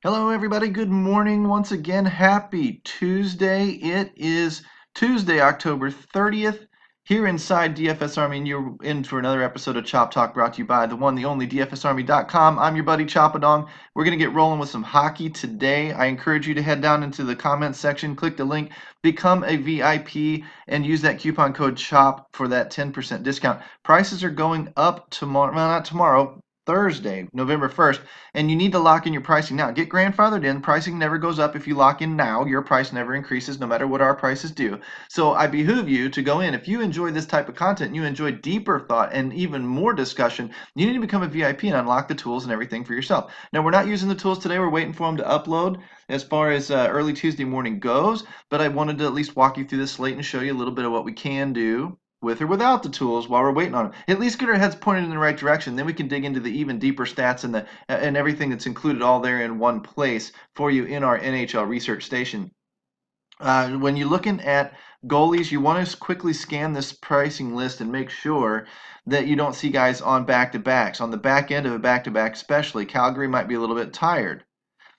Hello, everybody. Good morning. Once again, happy Tuesday. It is Tuesday, October 30th, here inside DFS Army, and you're in for another episode of Chop Talk brought to you by the one, the only DFSArmy.com. I'm your buddy Chopadong. We're going to get rolling with some hockey today. I encourage you to head down into the comments section, click the link, become a VIP, and use that coupon code CHOP for that 10% discount. Prices are going up tomorrow, well, not tomorrow, Thursday, November 1st, and you need to lock in your pricing now. Get grandfathered in. Pricing never goes up if you lock in now. Your price never increases no matter what our prices do. So I behoove you to go in. If you enjoy this type of content, you enjoy deeper thought and even more discussion, you need to become a VIP and unlock the tools and everything for yourself. Now, we're not using the tools today. We're waiting for them to upload as far as early Tuesday morning goes, but I wanted to at least walk you through this slate and show you a little bit of what we can do with or without the tools while we're waiting on them. At least get our heads pointed in the right direction. Then we can dig into the even deeper stats and everything that's included all there in one place for you in our NHL research station. When you're looking at goalies, you want to quickly scan this pricing list and make sure that you don't see guys on back-to-backs. On the back end of a back-to-back especially, Calgary might be a little bit tired.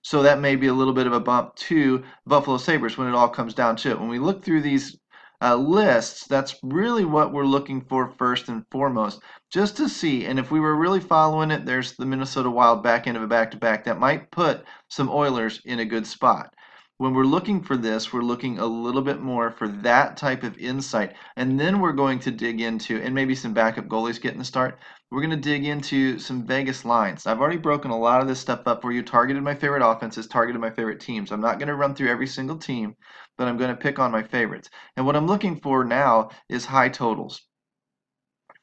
So that may be a little bit of a bump to Buffalo Sabres when it all comes down to it. When we look through these lists, that's really what we're looking for first and foremost, just to see. And if we were really following it, there's the Minnesota Wild back end of a back-to-back that might put some Oilers in a good spot. When we're looking for this, we're looking a little bit more for that type of insight. And then we're going to dig into, and maybe some backup goalies getting the start, we're going to dig into some Vegas lines. I've already broken a lot of this stuff up for you, targeted my favorite offenses, targeted my favorite teams. I'm not going to run through every single team, but I'm going to pick on my favorites. And what I'm looking for now is high totals.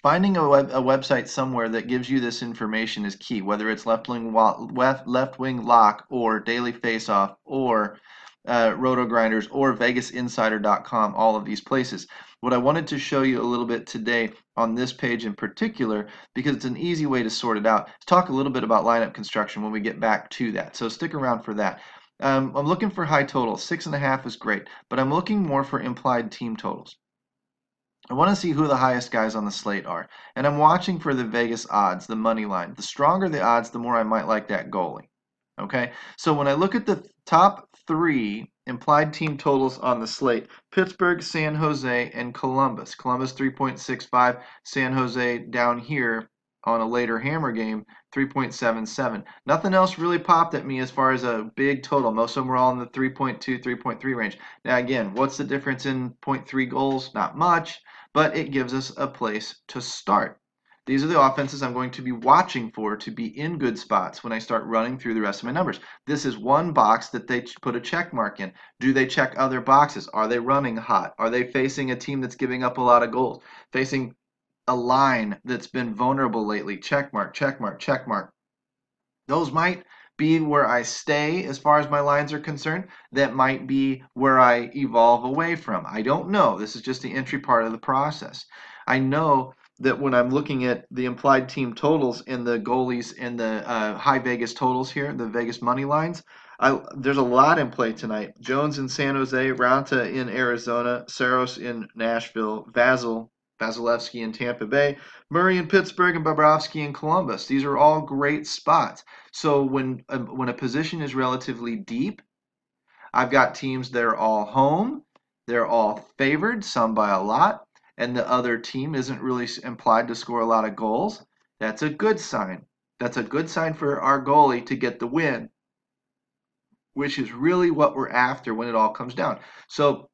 Finding a website somewhere that gives you this information is key, whether it's left wing lock or daily faceoff or Roto Grinders or VegasInsider.com, all of these places. What I wanted to show you a little bit today on this page in particular, because it's an easy way to sort it out, is talk a little bit about lineup construction when we get back to that. So stick around for that. I'm looking for high totals. 6.5 is great, but I'm looking more for implied team totals. I want to see who the highest guys on the slate are. And I'm watching for the Vegas odds, the money line. The stronger the odds, the more I might like that goalie. Okay, so when I look at the top three implied team totals on the slate, Pittsburgh, San Jose, and Columbus. Columbus 3.65, San Jose down here on a later hammer game, 3.77. Nothing else really popped at me as far as a big total. Most of them were all in the 3.2, 3.3 range. Now again, what's the difference in 0.3 goals? Not much, but it gives us a place to start. These are the offenses I'm going to be watching for to be in good spots when I start running through the rest of my numbers. This is one box that they put a check mark in. Do they check other boxes? Are they running hot? Are they facing a team that's giving up a lot of goals? Facing a line that's been vulnerable lately? Check mark, check mark, check mark. Those might be where I stay as far as my lines are concerned. That might be where I evolve away from. I don't know. This is just the entry part of the process. I know that when I'm looking at the implied team totals and the goalies and the high Vegas totals here, the Vegas money lines, there's a lot in play tonight. Jones in San Jose, Raanta in Arizona, Saros in Nashville, Vasilevsky in Tampa Bay, Murray in Pittsburgh, and Bobrovsky in Columbus. These are all great spots. So when a position is relatively deep, I've got teams that are all home, they're all favored, some by a lot, and the other team isn't really implied to score a lot of goals. That's a good sign. That's a good sign for our goalie to get the win, which is really what we're after when it all comes down. So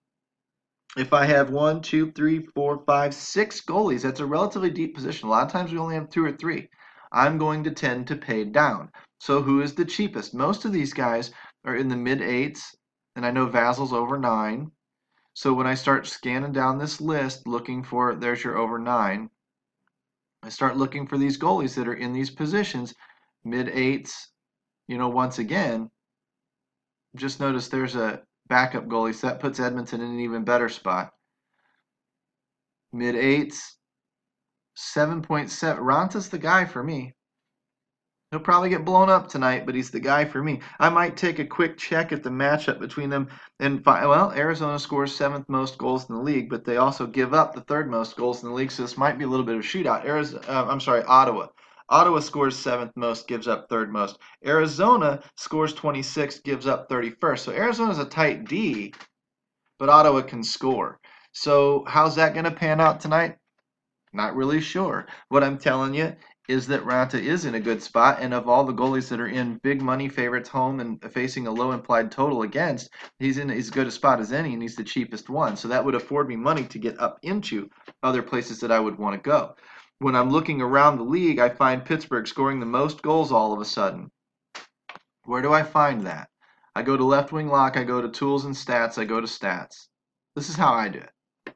if I have 1, 2, 3, 4, 5, 6 goalies, that's a relatively deep position. A lot of times we only have 2 or 3. I'm going to tend to pay down. So who is the cheapest? Most of these guys are in the mid-8s, and I know Vasil's over 9. So when I start scanning down this list, looking for, there's your over 9, I start looking for these goalies that are in these positions, mid-8s, once again, just notice there's a backup goalie, so that puts Edmonton in an even better spot. Mid-8s, 7.7. Ranta's the guy for me. He'll probably get blown up tonight, but he's the guy for me. I might take a quick check at the matchup between them and well, Arizona scores 7th most goals in the league, but they also give up the 3rd most goals in the league, so this might be a little bit of a shootout. Ottawa. Ottawa scores 7th most, gives up 3rd most. Arizona scores 26th, gives up 31st. So Arizona's a tight D, but Ottawa can score. So how's that going to pan out tonight? Not really sure. What I'm telling you is that Raanta is in a good spot, and of all the goalies that are in big money favorites home and facing a low implied total against, he's in as good a spot as any, and he's the cheapest one. So that would afford me money to get up into other places that I would want to go. When I'm looking around the league, I find Pittsburgh scoring the most goals all of a sudden. Where do I find that? I go to Left Wing Lock, I go to Tools and Stats, I go to Stats. This is how I do it.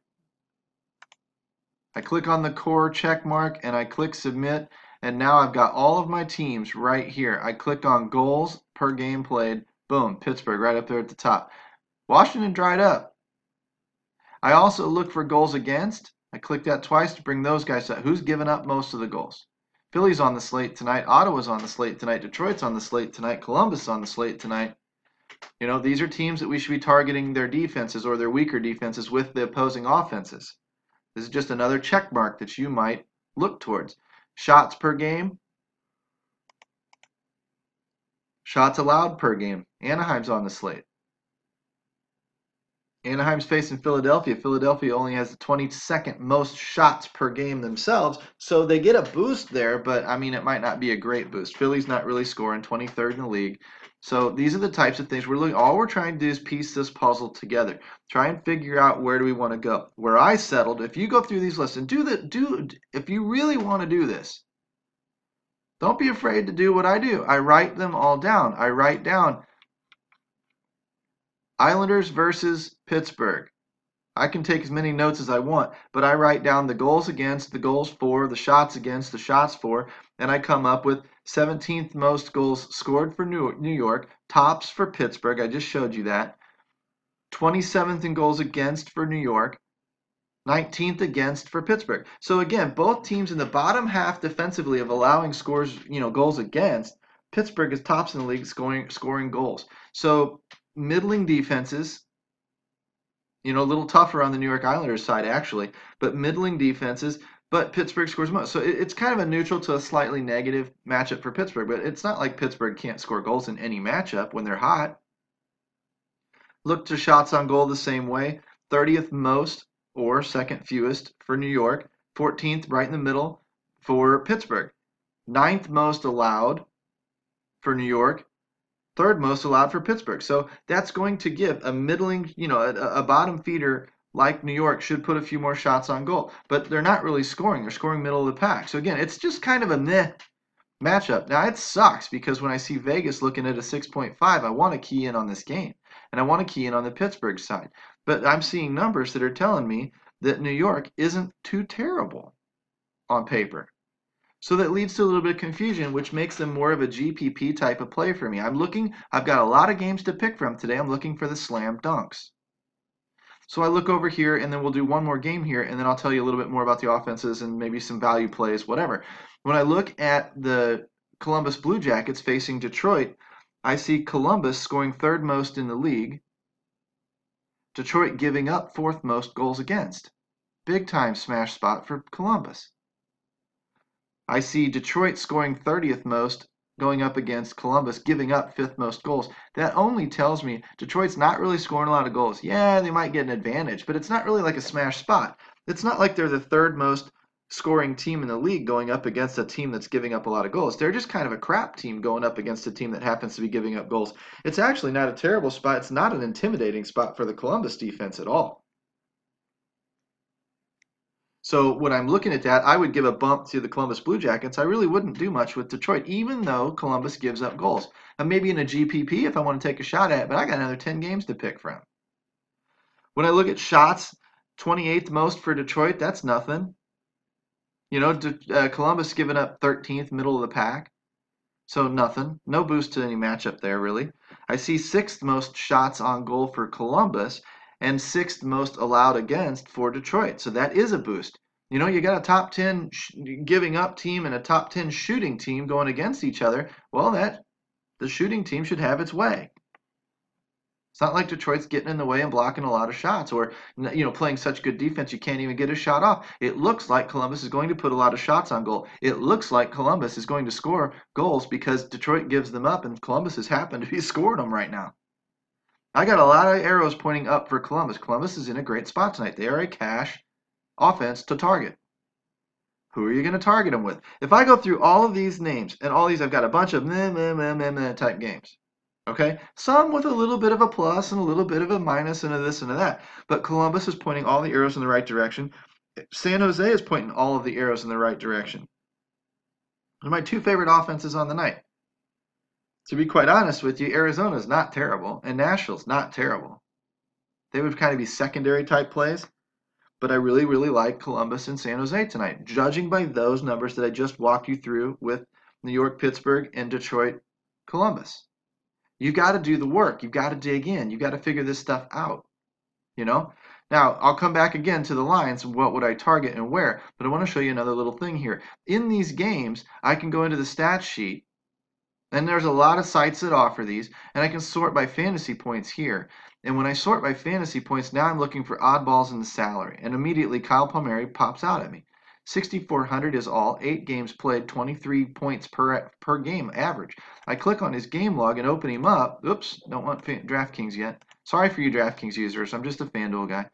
I click on the core check mark and I click submit, and now I've got all of my teams right here. I click on goals per game played. Boom, Pittsburgh right up there at the top. Washington dried up. I also look for goals against. I click that twice to bring those guys up. Who's given up most of the goals? Philly's on the slate tonight. Ottawa's on the slate tonight. Detroit's on the slate tonight. Columbus is on the slate tonight. You know, these are teams that we should be targeting their defenses or their weaker defenses with the opposing offenses. This is just another check mark that you might look towards. Shots per game. Shots allowed per game. Anaheim's on the slate. Anaheim's facing Philadelphia. Philadelphia only has the 22nd most shots per game themselves, so they get a boost there, but I mean, it might not be a great boost. Philly's not really scoring, 23rd in the league. So these are the types of things we're looking. All we're trying to do is piece this puzzle together. Try and figure out where do we want to go. Where I settled, if you go through these lists and if you really want to do this, don't be afraid to do what I do. I write them all down. I write down Islanders versus Pittsburgh. I can take as many notes as I want, but I write down the goals against, the goals for, the shots against, the shots for, and I come up with 17th most goals scored for New York, tops for Pittsburgh, I just showed you that, 27th in goals against for New York, 19th against for Pittsburgh. So again, both teams in the bottom half defensively of allowing scores, goals against, Pittsburgh is tops in the league scoring goals. So middling defenses, a little tougher on the New York Islanders side, actually, but middling defenses, but Pittsburgh scores most. So it's kind of a neutral to a slightly negative matchup for Pittsburgh, but it's not like Pittsburgh can't score goals in any matchup when they're hot. Look to shots on goal the same way, 30th most or second fewest for New York, 14th right in the middle for Pittsburgh, 9th most allowed for New York, 3rd most allowed for Pittsburgh. So that's going to give a middling, a bottom feeder like New York should put a few more shots on goal. But they're not really scoring. They're scoring middle of the pack. So again, it's just kind of a meh matchup. Now it sucks because when I see Vegas looking at a 6.5, I want to key in on this game. And I want to key in on the Pittsburgh side. But I'm seeing numbers that are telling me that New York isn't too terrible on paper. So that leads to a little bit of confusion, which makes them more of a GPP type of play for me. I've got a lot of games to pick from today. I'm looking for the slam dunks. So I look over here, and then we'll do one more game here, and then I'll tell you a little bit more about the offenses and maybe some value plays, whatever. When I look at the Columbus Blue Jackets facing Detroit, I see Columbus scoring 3rd most in the league, Detroit giving up 4th most goals against. Big time smash spot for Columbus. I see Detroit scoring 30th most, going up against Columbus, giving up 5th most goals. That only tells me Detroit's not really scoring a lot of goals. Yeah, they might get an advantage, but it's not really like a smash spot. It's not like they're the 3rd most scoring team in the league going up against a team that's giving up a lot of goals. They're just kind of a crap team going up against a team that happens to be giving up goals. It's actually not a terrible spot. It's not an intimidating spot for the Columbus defense at all. So when I'm looking at that, I would give a bump to the Columbus Blue Jackets. I really wouldn't do much with Detroit, even though Columbus gives up goals. And maybe in a GPP if I want to take a shot at it, but I got another 10 games to pick from. When I look at shots, 28th most for Detroit, that's nothing. Columbus giving up 13th, middle of the pack. So nothing. No boost to any matchup there, really. I see 6th most shots on goal for Columbus, and 6th most allowed against for Detroit. So that is a boost. You got a top 10 giving up team and a top 10 shooting team going against each other. Well, the shooting team should have its way. It's not like Detroit's getting in the way and blocking a lot of shots or, playing such good defense you can't even get a shot off. It looks like Columbus is going to put a lot of shots on goal. It looks like Columbus is going to score goals because Detroit gives them up and Columbus has happened to be scoring them right now. I got a lot of arrows pointing up for Columbus. Columbus is in a great spot tonight. They are a cash offense to target. Who are you going to target them with? If I go through all of these names and all these, I've got a bunch of meh, meh, meh, meh, meh type games. Okay, some with a little bit of a plus and a little bit of a minus and a this and a that. But Columbus is pointing all the arrows in the right direction. San Jose is pointing all of the arrows in the right direction. They're my two favorite offenses on the night. To be quite honest with you, Arizona's not terrible and Nashville's not terrible. They would kind of be secondary type plays. But I really, really like Columbus and San Jose tonight, judging by those numbers that I just walked you through with New York, Pittsburgh, and Detroit, Columbus. You got to do the work. You got to dig in. You got to figure this stuff out. Now I'll come back again to the lines. What would I target and where? But I want to show you another little thing here. In these games, I can go into the stat sheet, and there's a lot of sites that offer these, and I can sort by fantasy points here. And when I sort by fantasy points, now I'm looking for oddballs in the salary, and immediately Kyle Palmieri pops out at me. 6,400 is all, 8 games played, 23 points per game average. I click on his game log and open him up. Oops, don't want DraftKings yet. Sorry for you DraftKings users. I'm just a Fanduel guy.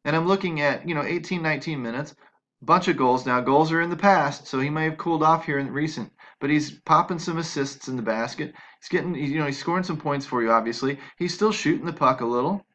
And I'm looking at, 18, 19 minutes. Bunch of goals. Now, goals are in the past, so he may have cooled off here in recent. But he's popping some assists in the basket. He's getting, he's scoring some points for you, obviously. He's still shooting the puck a little,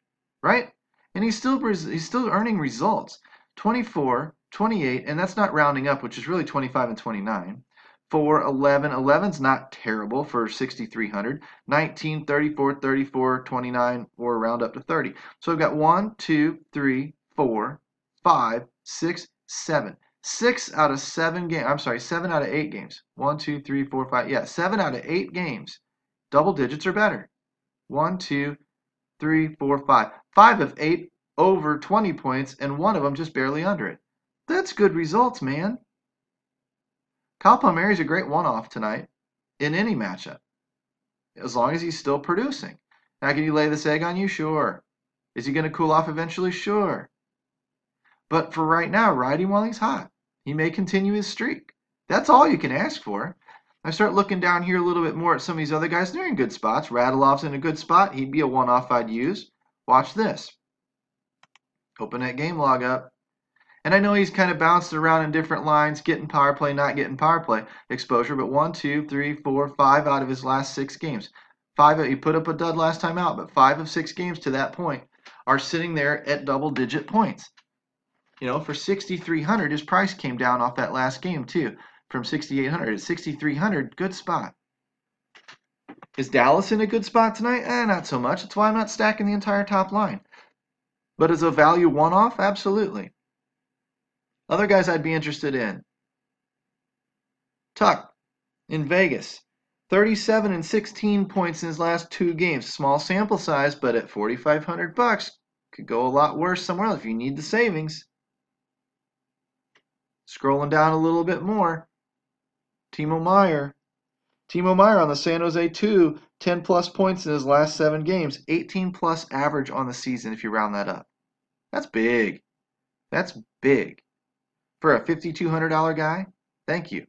right? And he's still earning results. 24, 28, and that's not rounding up, which is really 25 and 29. 4, 11. 11's not terrible for 6,300. 19, 34, 34, 29, or round up to 30. So I've got 1, 2, 3, 4, 5, 6, 7. 6 out of 7 games. I'm sorry, 7 out of 8 games. 1, 2, 3, 4, 5. Yeah, 7 out of 8 games. Double digits or better. 1, 2, 3, 4, 5. 5 of 8 over 20 points, and one of them just barely under it. That's good results, man. Kyle Palmieri's a great one-off tonight in any matchup, as long as he's still producing. Now, can you lay this egg on you? Sure. Is he going to cool off eventually? Sure. But for right now, ride him while he's hot. He may continue his streak. That's all you can ask for. I start looking down here a little bit more at some of these other guys. They're in good spots. Radilov's in a good spot. He'd be a one-off I'd use. Watch this. Open that game log up. And I know he's kind of bounced around in different lines, getting power play, not getting power play exposure, but 1, 2, 3, 4, 5 out of his last 6 games. 5, he put up a dud last time out, but 5 of 6 games to that point are sitting there at double-digit points. For 6,300, his price came down off that last game too, from 6,800 to 6,300. Good spot. Is Dallas in a good spot tonight? Not so much. That's why I'm not stacking the entire top line. But as a value one-off, absolutely. Other guys I'd be interested in. Tuck in Vegas. 37 and 16 points in his last 2 games. Small sample size, but at $4,500, could go a lot worse somewhere else if you need the savings. Scrolling down a little bit more. Timo Meier. Timo Meier on the San Jose 2, 10 plus points in his last 7 games. 18 plus average on the season if you round that up. That's big. That's big. For a $5,200 guy, thank you.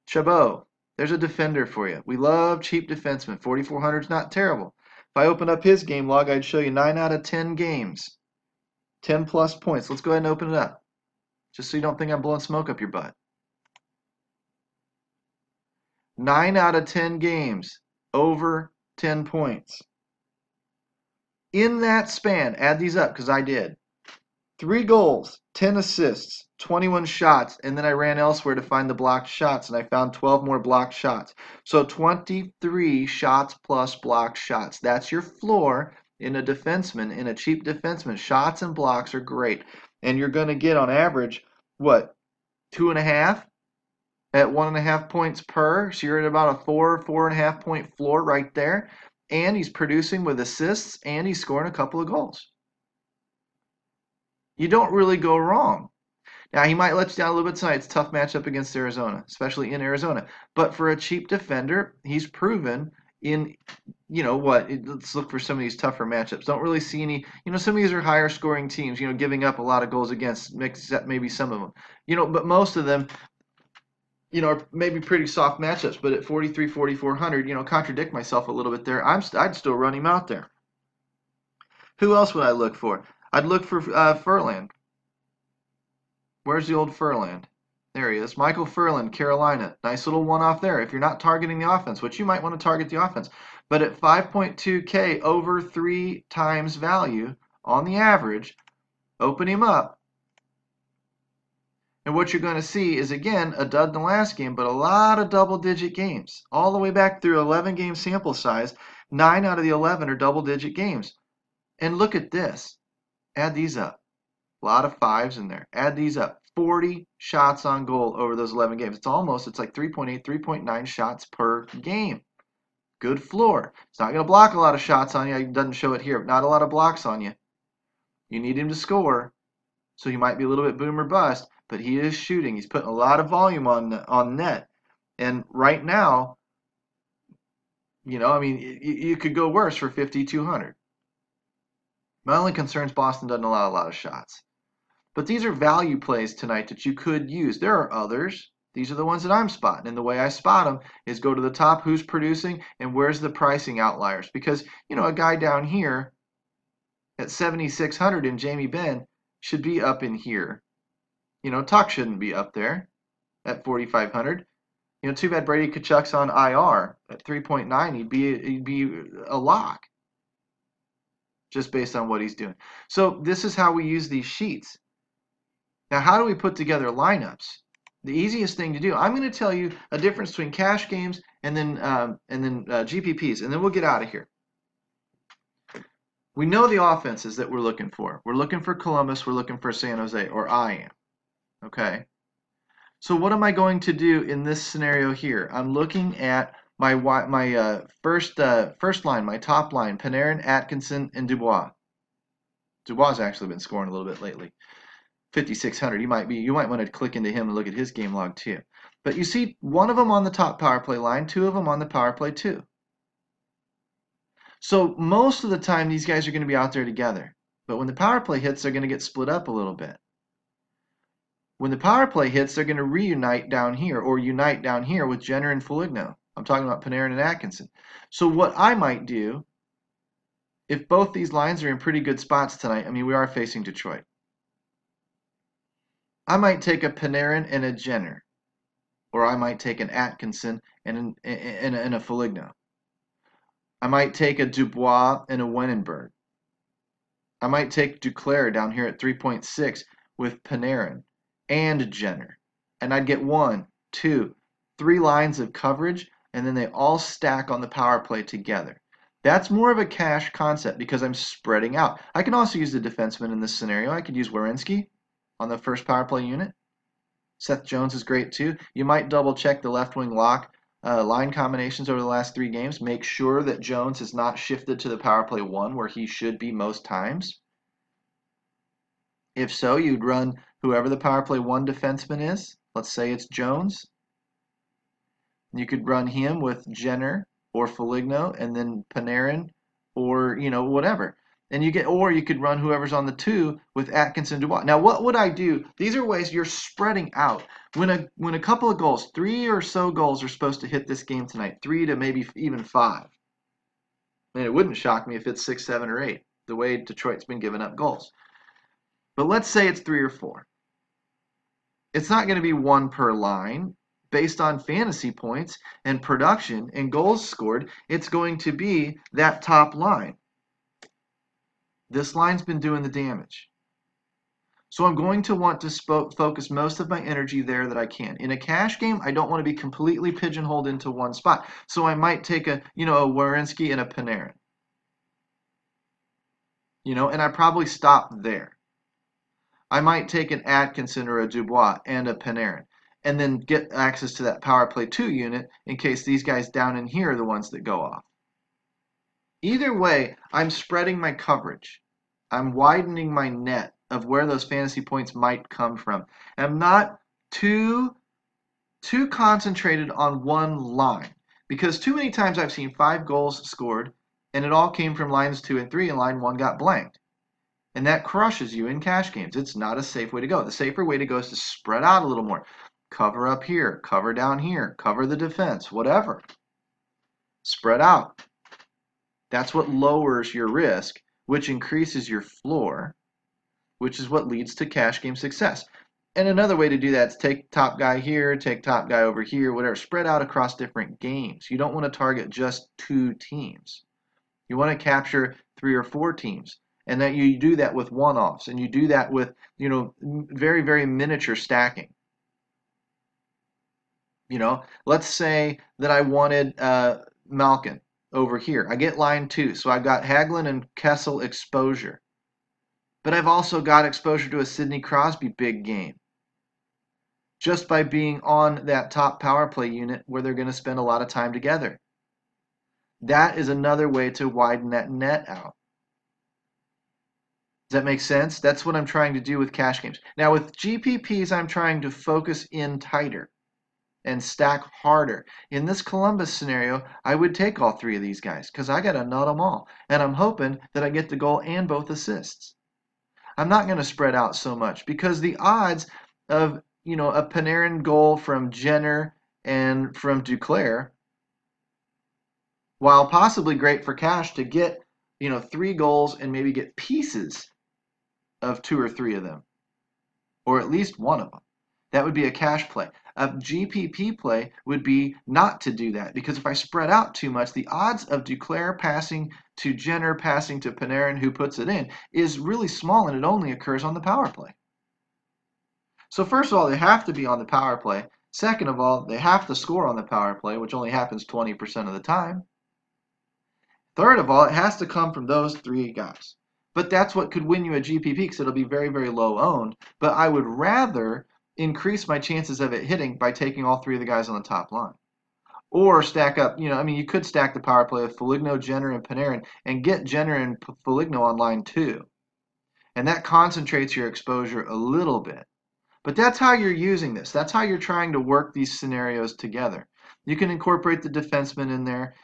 Chabot, there's a defender for you. We love cheap defensemen. 4,400 is not terrible. If I open up his game log, I'd show you 9 out of 10 games. 10 plus points. Let's go ahead and open it up, just so you don't think I'm blowing smoke up your butt. 9 out of 10 games, over 10 points. In that span, add these up because I did. 3 goals, 10 assists, 21 shots, and then I ran elsewhere to find the blocked shots, and I found 12 more blocked shots. So 23 shots plus blocked shots. That's your floor in a defenseman, in a cheap defenseman. Shots and blocks are great. And you're going to get on average, what, 2.5 at 1.5 points per? So you're at about a 4.5 point floor right there. And he's producing with assists, and he's scoring a couple of goals. You don't really go wrong. Now, he might let you down a little bit tonight. It's a tough matchup against Arizona, especially in Arizona. But for a cheap defender, he's proven in, let's look for some of these tougher matchups. Don't really see any, some of these are higher scoring teams, giving up a lot of goals against, except maybe some of them, but most of them, are maybe pretty soft matchups. But at 43, 4,400, contradict myself a little bit there. I'd still run him out there. Who else would I look for? I'd look for Furland. Where's the old Furland? There he is. Michael Furland, Carolina. Nice little one-off there. If you're not targeting the offense, which you might want to target the offense. But at 5.2K, over 3 times value on the average, open him up. And what you're going to see is, again, a dud in the last game, but a lot of double-digit games. All the way back through 11-game sample size, 9 out of the 11 are double-digit games. And look at this. Add these up. A lot of 5s in there. Add these up. 40 shots on goal over those 11 games. It's like 3.8, 3.9 shots per game. Good floor. It's not going to block a lot of shots on you. It doesn't show it here, but not a lot of blocks on you. You need him to score, so he might be a little bit boom or bust, but he is shooting. He's putting a lot of volume on net. And right now, you could go worse for 5,200. My only concern is Boston doesn't allow a lot of shots. But these are value plays tonight that you could use. There are others. These are the ones that I'm spotting. And the way I spot them is go to the top, who's producing, and where's the pricing outliers. Because, a guy down here at 7,600 in Jamie Benn should be up in here. Tuck shouldn't be up there at 4,500. Too bad Brady Tkachuk's on IR at 3.9. He'd be a lock just based on what he's doing. So this is how we use these sheets. Now, how do we put together lineups? The easiest thing to do, I'm going to tell you a difference between cash games and then GPPs, and then we'll get out of here. We know the offenses that we're looking for. We're looking for Columbus. We're looking for San Jose, or I am. Okay. So what am I going to do in this scenario here? I'm looking at my first line, my top line: Panarin, Atkinson, and Dubois. Dubois has actually been scoring a little bit lately. 5,600. You might want to click into him and look at his game log too. But you see one of them on the top power play line, 2 of them on the power play 2. So most of the time these guys are going to be out there together. But when the power play hits, they're going to get split up a little bit. When the power play hits, they're going to reunite down here, or unite down here with Jenner and Foligno. I'm talking about Panarin and Atkinson. So what I might do, if both these lines are in pretty good spots tonight, we are facing Detroit. I might take a Panarin and a Jenner, or I might take an Atkinson and a Foligno. I might take a Dubois and a Wenenberg. I might take Duclair down here at 3.6 with Panarin and Jenner. And I'd get 1, 2, 3 lines of coverage, and then they all stack on the power play together. That's more of a cash concept because I'm spreading out. I can also use the defenseman in this scenario. I could use Werenski on the first power play unit. Seth Jones is great too. You might double check the left wing lock line combinations over the last 3 games. Make sure that Jones has not shifted to the power play 1 where he should be most times. If so, you'd run whoever the power play 1 defenseman is. Let's say it's Jones. You could run him with Jenner or Foligno and then Panarin or whatever. And you could run whoever's on the 2 with Atkinson, Dubois. Now, what would I do? These are ways you're spreading out. When a couple of goals, 3 or so goals are supposed to hit this game tonight, 3 to maybe even 5. And it wouldn't shock me if it's 6, 7, or 8, the way Detroit's been giving up goals. But let's say it's 3 or 4. It's not going to be 1 per line. Based on fantasy points and production and goals scored, it's going to be that top line. This line's been doing the damage. So I'm going to want to focus most of my energy there that I can. In a cash game, I don't want to be completely pigeonholed into one spot. So I might take a Werenski and a Panarin. And I probably stop there. I might take an Atkinson or a Dubois and a Panarin. And then get access to that power play 2 unit in case these guys down in here are the ones that go off. Either way, I'm spreading my coverage. I'm widening my net of where those fantasy points might come from. And I'm not too concentrated on one line Because too many times I've seen 5 goals scored, and it all came from lines 2 and 3, and line 1 got blanked. And that crushes you in cash games. It's not a safe way to go. The safer way to go is to spread out a little more. Cover up here, cover down here, cover the defense, whatever. Spread out. That's what lowers your risk, which increases your floor, which is what leads to cash game success. And another way to do that is take top guy here, take top guy over here, whatever. Spread out across different games. You don't want to target just 2 teams. You want to capture 3 or 4 teams. And that you do that with one-offs, and you do that with, very, very miniature stacking. Let's say that I wanted Malkin over here. I get line 2, so I've got Hagelin and Kessel exposure. But I've also got exposure to a Sidney Crosby big game, just by being on that top power play unit where they're going to spend a lot of time together. That is another way to widen that net out. Does that make sense? That's what I'm trying to do with cash games. Now with GPPs, I'm trying to focus in tighter and stack harder. In this Columbus scenario, I would take all 3 of these guys because I got to nut them all. And I'm hoping that I get the goal and both assists. I'm not going to spread out so much because the odds of, a Panarin goal from Jenner and from Duclair, while possibly great for cash to get, 3 goals and maybe get pieces of 2 or 3 of them, or at least one of them. That would be a cash play. A GPP play would be not to do that, because if I spread out too much, the odds of Duclair passing to Jenner, passing to Panarin, who puts it in, is really small, and it only occurs on the power play. So first of all, they have to be on the power play. Second of all, they have to score on the power play, which only happens 20% of the time. Third of all, it has to come from those 3 guys. But that's what could win you a GPP, because it'll be very, very low owned. But I would rather increase my chances of it hitting by taking all 3 of the guys on the top line. Or stack up, you could stack the power play of Foligno, Jenner, and Panarin and get Jenner and Foligno on line 2. And that concentrates your exposure a little bit. But that's how you're using this. That's how you're trying to work these scenarios together. You can incorporate the defensemen in there,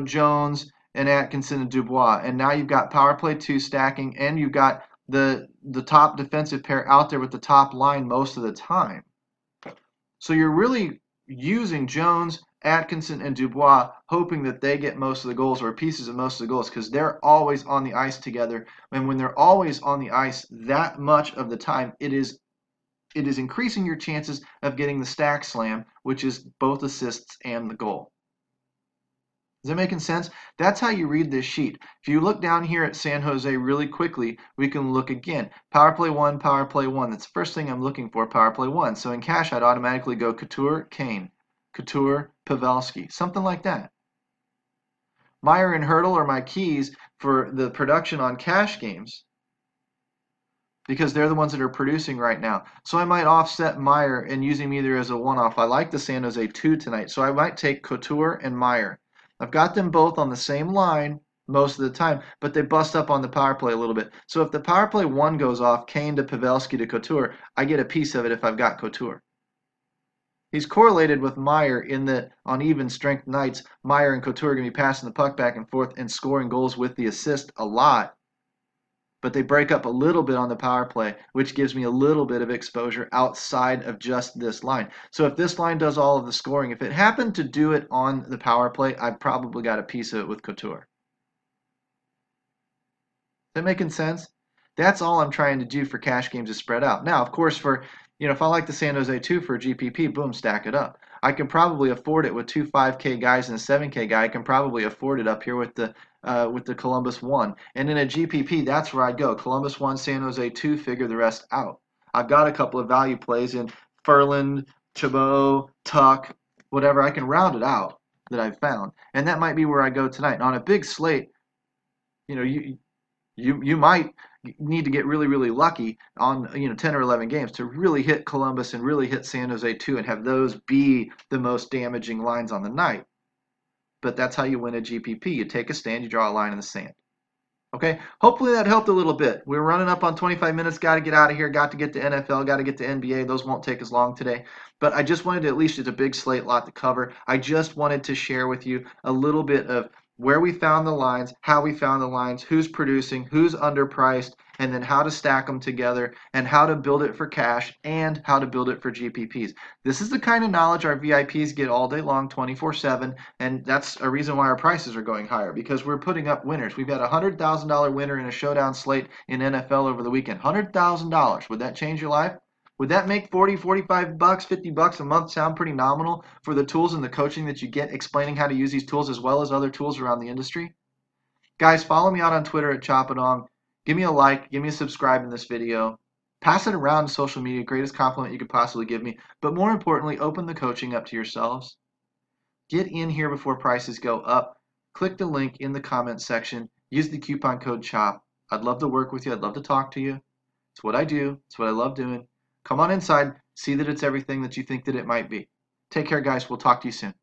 Jones and Atkinson and Dubois. And now you've got power play 2 stacking, and you've got the top defensive pair out there with the top line most of the time. So you're really using Jones, Atkinson, and Dubois, hoping that they get most of the goals or pieces of most of the goals, because they're always on the ice together. And when they're always on the ice that much of the time, it is increasing your chances of getting the stack slam, which is both assists and the goal. Is that making sense? That's how you read this sheet. If you look down here at San Jose really quickly, we can look again. Power play 1, power play 1. That's the first thing I'm looking for, power play 1. So in cash, I'd automatically go Couture, Kane, Couture, Pavelski, something like that. Meyer and Hurdle are my keys for the production on cash games, because they're the ones that are producing right now. So I might offset Meyer and use him either as a one-off. I like the San Jose 2 tonight, so I might take Couture and Meyer. I've got them both on the same line most of the time, but they bust up on the power play a little bit. So if the power play 1 goes off, Kane to Pavelski to Couture, I get a piece of it if I've got Couture. He's correlated with Meyer in that on even strength nights, Meyer and Couture are going to be passing the puck back and forth and scoring goals with the assist a lot. But they break up a little bit on the power play, which gives me a little bit of exposure outside of just this line. So if this line does all of the scoring, if it happened to do it on the power play, I've probably got a piece of it with Couture. Is that making sense? That's all I'm trying to do for cash games is spread out. Now, of course, for if I like the San Jose 2 for a GPP, boom, stack it up. I can probably afford it with 2 5K guys and a 7K guy. I can probably afford it up here with the Columbus 1. And in a GPP, that's where I'd go. Columbus 1, San Jose 2, figure the rest out. I've got a couple of value plays in Ferland, Chabot, Tuck, whatever. I can round it out that I've found. And that might be where I go tonight. And on a big slate, you might need to get really, really lucky on 10 or 11 games to really hit Columbus and really hit San Jose 2 and have those be the most damaging lines on the night. But that's how you win a GPP. You take a stand, you draw a line in the sand. Okay, hopefully that helped a little bit. We're running up on 25 minutes. Got to get out of here. Got to get to NFL. Got to get to NBA. Those won't take as long today. But I just wanted to, at least it's a big slate lot to cover. I just wanted to share with you a little bit of where we found the lines, how we found the lines, who's producing, who's underpriced, and then how to stack them together and how to build it for cash and how to build it for GPPs. This is the kind of knowledge our VIPs get all day long, 24/7, and that's a reason why our prices are going higher, because we're putting up winners. We've had a $100,000 winner in a showdown slate in NFL over the weekend. $100,000. Would that change your life? Would that make 40, 45 bucks, 50 bucks a month sound pretty nominal for the tools and the coaching that you get explaining how to use these tools as well as other tools around the industry? Guys, follow me out on Twitter at ChopTalk. Give me a like, give me a subscribe in this video. Pass it around to social media, greatest compliment you could possibly give me. But more importantly, open the coaching up to yourselves. Get in here before prices go up. Click the link in the comments section. Use the coupon code CHOP. I'd love to work with you. I'd love to talk to you. It's what I do. It's what I love doing. Come on inside. See that it's everything that you think that it might be. Take care, guys. We'll talk to you soon.